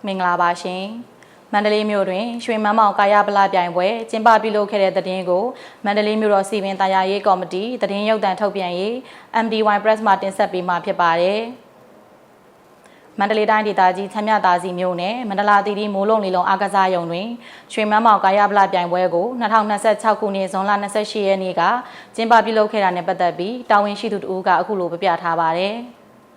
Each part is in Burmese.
မင်္ဂလာပါရှင်မန္တလေးမြို့တွင်ရွှေမန်းမောင်ကာယပလပြိုင်ပွဲကျင်းပပြုလုပ်ခဲ့တဲ့သတင်းကိုမန္တလေးမြို့တော်စီပင်တရားရေးကော်မတီသတင်းရုပ်သံထုတ်ပြန်ရေး MDY Press မှတင်ဆက်ပေးမှာဖြစ်ပါတယ်မန္တလေးတိုင်းဒေသကြီးချမ်းမြသာစီမြို့နယ်မန္တလာသီရိမိုးလုံးလီလုံးအားကစားရုံတွင်ရွှေမန်းမောင်ကာယပလပြိုင်ပွဲကို2026ခုနှစ်ဇွန်လ28ရက်နေ့ကကျင်းပပြုလုပ်ခဲ့တာနဲ့ပတ်သက်ပြီးတာဝန်ရှိသူတို့ကအခုလိုပြပြထားပါတယ်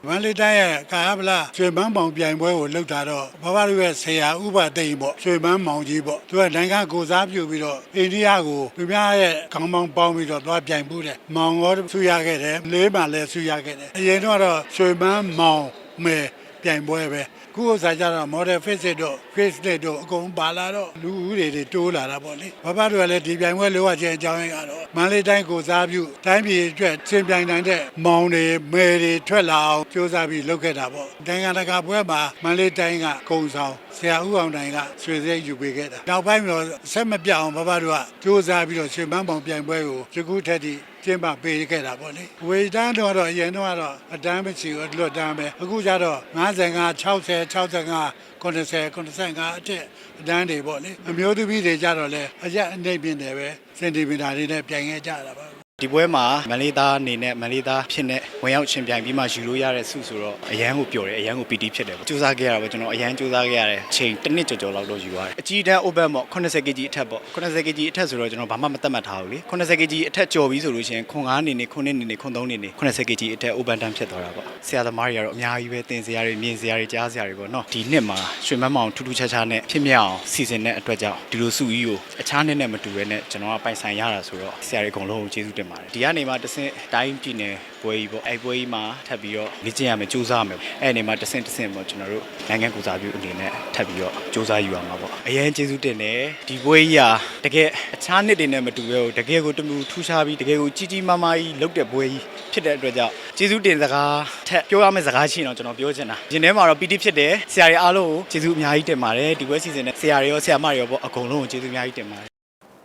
မန္တလေးတိုင်းရဲ့ကာယပလရွှေမန်းမောင်ပြိုင်ပွဲကိုလုပ်တာတော့ဘဘတို့ရဲ့ဆရာဥပသိမ်ပေါ့ရွှေမန်းမောင်ကြီးပေါ့သူကနိုင်ငံကိုစားပြုပြီးတော့အိန္ဒိယကိုသူများရဲ့ခေါင်းပေါင်းပေါင်းပြီးတော့သွားပြိုင်မှုတဲ့မောင်ရောဆူရခဲ့တယ်လေးမှလည်းဆူရခဲ့တယ်အရင်တော့ရွှေမန်းမောင်မယ်ပြိုင်ပွဲပဲခုဥစားကြတော့ model physics တို့ physics တို့အကုန်ပါလာတော့လူဦးတွေတိုးလာတာပေါ့လေဘဘတို့ကလည်းဒီပြိုင်ပွဲလိုအပ်ခြင်းအကြောင်းရင်းကတော့မန္တလေးတိုင်းကိုစားပြုတိုင်းပြည်အတွက်စင်ပြိုင်နိုင်တဲ့မောင်တွေမယ်တွေထွက်လာအောင်စူးစမ်းပြီးလုပ်ခဲ့တာပေါ့နိုင်ငံတကာပွဲမှာမန္တလေးတိုင်းကကုံဆောင်ဆရာဦးအောင်တိုင်ကရွှေစရိတ်ယူပေးခဲ့တာနောက်ပိုင်းတော့ဆက်မပြအောင်ဘဘတို့ကစူးစမ်းပြီးတော့ရွှေမန်းပေါင်ပြိုင်ပွဲကိုယခုထက်ထိကျင်းပပေးခဲ့တာပေါ့လေဝေတန်းတော့အရင်တော့အတန်းမရှိဘူးလွတ်တန်းပဲအခုကျတော့55 60 65 90 95အထက်အတန်းတွေပေါ့လေအမျိုးသမီးတွေကြတော့လေအရက်အနေပြင်းတယ်ပဲစင်တီမီတာတွေနဲ့ပြိုင်ခဲ့ကြတာပါဒီပွဲမှာမန္တလေးသားအနေနဲ့မန္တလေးသားဖြစ်နေဝင်ရောက်ရှင်ပြိုင်ပြီးမှယူလို့ရတဲ့ဆုဆိုတော့အရန်ကိုပျော်တယ်အရန်ကိုပီတိဖြစ်တယ်စူးစမ်းခဲ့ရတာပဲကျွန်တော်အရန်စူးစမ်းခဲ့ရတဲ့ချိန်တစ်နှစ်ကျော်လောက်တော့ယူရတယ်အကြီးတန်း open ပေါ့ 80kg အထက်ပေါ့ 80kg အထက်ဆိုတော့ကျွန်တော်ဘာမှမသတ်မှတ်ထားဘူးလေ 80kg အထက်ကျော်ပြီးဆိုလို့ရှိရင်ခွန်9နေနေခွန်1နေနေခွန်3နေနေ 80kg အထက် open တန်းဖြစ်သွားတာပေါ့ဆရာသမားတွေကတော့အများကြီးပဲသင်စရာတွေမြင်စရာတွေကြားစရာတွေပေါ့နော်ဒီနှစ်မှာရွှေမန်းမောင်ထူးထူးခြားခြားနဲ့ဖြစ်မြောက်အောင်စီစဉ်တဲ့အတွက်ကြောင့်ဒီလိုဆုကြီးကိုအခြားနှစ်နဲ့မတူဘဲနဲ့ကျွန်တော်ကပိုင်ဆိုင်ရတာဆိုတော့ဆရာတွေအကုန်လုံးကိုကျေးဇူးတင်ပါတယ်ဒီကနေမှတဆင့်တိုင်းပြည်နယ်ပွဲကြီးပေါ့အဲ့ပွဲကြီးမှာထပ်ပြီးတော့လေ့ကျင့်ရမယ်စူးစမ်းရမယ်အဲ့ဒီမှာတဆင့်ပေါ့ကျွန်တော်တို့နိုင်ငံကိုစားပြုအနေနဲ့ထပ်ပြီးတော့စူးစမ်းယူရမှာပေါ့အရင်ကျေးဇူးတင်တယ်ဒီပွဲကြီးဟာတကယ်အခြားနှစ်တွေနဲ့မတူပဲတကယ်ကိုတမျိုးထူးခြားပြီးတကယ်ကိုကြီးကြီးမားမားကြီးလုပ်တဲ့ပွဲကြီးဖြစ်တဲ့အတွက်ကြောင့်ကျေးဇူးတင်စကားထက်ပြောရမယ့်စကားရှိတော့ကျွန်တော်ပြောချင်တာဒီထဲမှာတော့ပီတိဖြစ်တယ်ဆရာတွေအားလုံးကိုကျေးဇူးအများကြီးတင်ပါတယ်ဒီပွဲစီစဉ်တဲ့ဆရာတွေရောဆရာမတွေရောပေါ့အကုန်လုံးကိုကျေးဇူးအများကြီးတင်ပါတယ်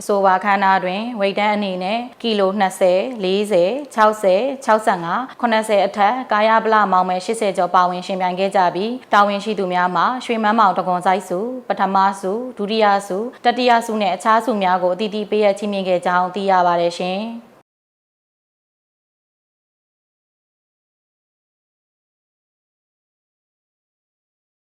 အဆိုပါခန်းနာတွင်ဝိတ်တန်းအနေနဲ့ကီလို20 40 60 65 80အထက်ကာယပလမောင်မယ်80ကျော်ပါဝင်ရှင်ပြိုင်ခဲ့ကြပြီးတာဝန်ရှိသူများမှရွှေမန်းမောင်တကွန်ဆိုင်စုပထမစုဒုတိယစုတတိယစုနဲ့အခြားစုများကိုအသီးသီးပေးရချီးမြှင့်ခဲ့ကြောင်းသိရပါတယ်ရှင်